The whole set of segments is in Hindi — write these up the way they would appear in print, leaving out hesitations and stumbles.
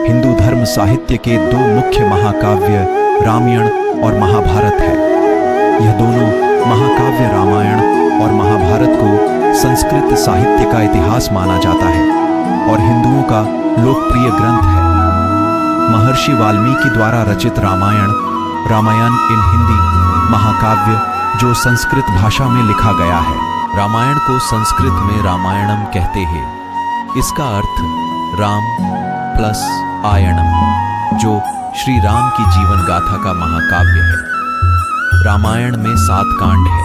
हिंदू धर्म साहित्य के दो मुख्य महाकाव्य रामायण और महाभारत है। यह दोनों महाकाव्य रामायण और महाभारत को संस्कृत साहित्य का इतिहास माना जाता है और हिंदुओं का लोकप्रिय ग्रंथ है। महर्षि वाल्मीकि द्वारा रचित रामायण इन हिंदी महाकाव्य जो संस्कृत भाषा में लिखा गया है। रामायण को संस्कृत में रामायणम कहते हैं। इसका अर्थ राम प्लस आयणम, जो श्री राम की जीवन गाथा का महाकाव्य है। रामायण में 7 कांड है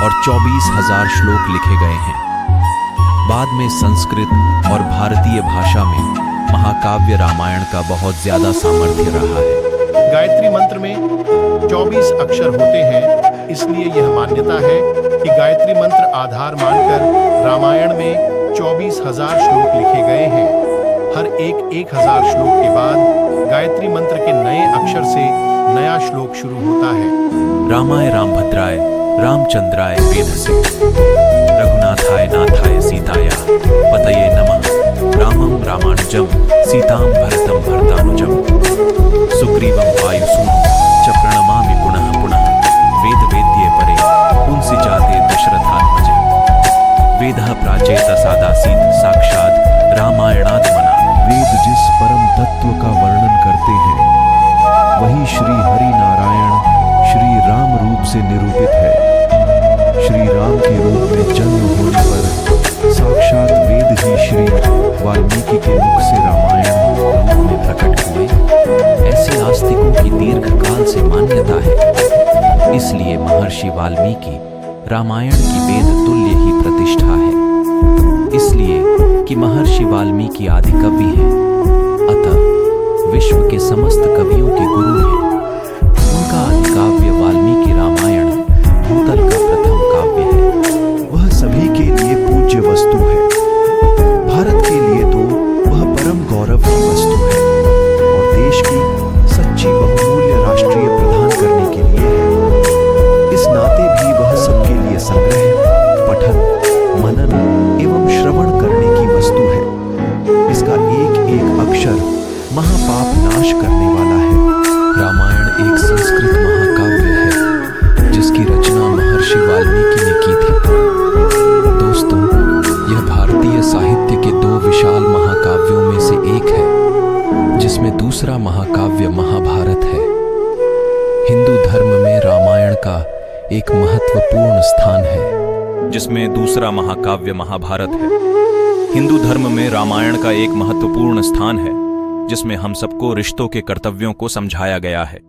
और 24,000 श्लोक लिखे गए हैं। बाद में संस्कृत और भारतीय भाषा में महाकाव्य रामायण का बहुत ज्यादा सामर्थ्य रहा है। गायत्री मंत्र में 24 अक्षर होते हैं, इसलिए यह मान्यता है कि गायत्री मंत्र आधार मानकर रामायण में 24,000 श्लोक लिखे गए हैं। हर एक 1,000 श्लोक के बाद गायत्री मंत्र के नए अक्षर से नया श्लोक शुरू होता है। रामाय रामभद्राय रामचंद्राय वेधसे रघुनाथाय नाथाय सीताया पतये नमः। रामं रामानुजं सीतां भरतं भरतानुजं सुग्रीवं वायुसूनं च प्रणमामि पुनः पुनः। वेद वेद्ये परे पुंसि जाते दशरथात्मजे वेदः प्राचेत सादासीत साक्षात् रामायणात्मना। वेद जिस परम तत्व का वर्णन करते हैं वही श्री हरि नारायण श्री राम रूप से निरूपित है। श्री राम के रूप में जन्म होने पर साक्षात वेद ही श्री वाल्मीकि के मुख से रामायण रूप में प्रकट हुए। ऐसे आस्तिकों की दीर्घ काल से मान्यता है, इसलिए महर्षि वाल्मीकि रामायण की वेद तुल्य ही प्रतिष्ठा है। इसलिए कि महर्षि वाल्मीकि आदि कवि हैं, अतः विश्व के समस्त कवियों के गुरु हैं। उनका आदि काव्य वाल्मीकि रामायण भूतल का प्रथम काव्य है। वह सभी के लिए पूज्य वस्तु है। भारत के लिए तो वह परम गौरव की वस्तु है और देश की सच्ची बहुमूल्य राष्ट्रीय प्रदान करने के लिए है। इस नाते भी वह सबके लिए संग्रह, पठन, मनन एवं श्रवण करने की वस्तु है। इसका एक एक अक्षर महापाप नाश करने वाला है। रामायण एक संस्कृत महाकाव्य है जिसकी रचना महर्षि वाल्मीकि ने की थी। दोस्तों, यह भारतीय साहित्य के 2 विशाल महाकाव्यों में से एक है, जिसमें दूसरा महाकाव्य महाभारत है। हिंदू धर्म में रामायण का एक महत्वपूर्ण स्थान है, जिसमें दूसरा महाकाव्य महाभारत है। हिंदू धर्म में रामायण का एक महत्वपूर्ण स्थान है, जिसमें हम सबको रिश्तों के कर्तव्यों को समझाया गया है।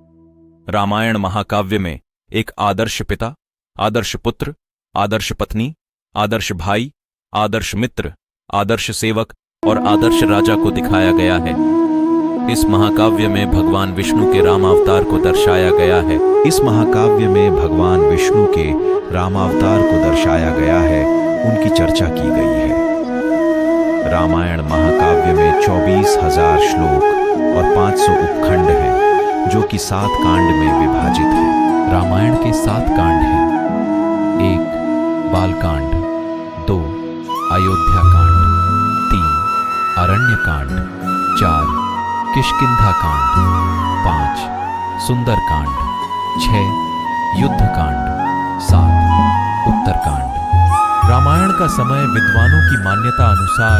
रामायण महाकाव्य में एक आदर्श पिता, आदर्श पुत्र, आदर्श पत्नी, आदर्श भाई, आदर्श मित्र, आदर्श सेवक और आदर्श राजा को दिखाया गया है। इस महाकाव्य में भगवान विष्णु के राम अवतार को दर्शाया गया है। इस महाकाव्य में भगवान विष्णु के रामावतार को दर्शाया गया है, उनकी चर्चा की गई है। रामायण महाकाव्य में 24,000 श्लोक और 500 उपखंड हैं, जो कि 7 कांड में विभाजित है। रामायण के 7 कांड हैं। 1 बालकांड, 2 अयोध्या कांड, 3 अरण्य कांड, 4 किष्किंधा कांड, 5 सुंदर कांड, 6 युद्ध कांड, 7 उत्तरकांड। रामायण का समय विद्वानों की मान्यता अनुसार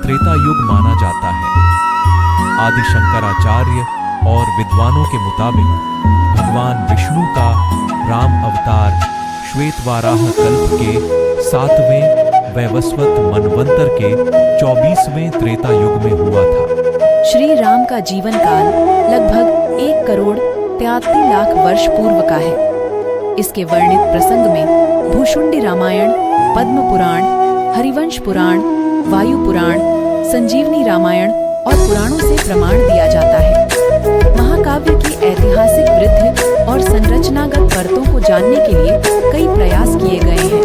त्रेता युग माना जाता है। आदि शंकराचार्य और विद्वानों के मुताबिक भगवान विष्णु का राम अवतार श्वेतवाराह कल्प के 7वें वैवस्वत मनवंतर के 24वें त्रेता युग में हुआ था। श्री राम का जीवन काल लगभग 1,83,00,000 वर्ष पूर्व का है। इसके वर्णित प्रसंग में भूषुंडी रामायण, पद्म पुराण, हरिवंश पुराण, वायु पुराण, संजीवनी रामायण और पुराणों से प्रमाण दिया जाता है। महाकाव्य की ऐतिहासिक वृद्धि और संरचनागत परतों को जानने के लिए कई प्रयास किए गए हैं।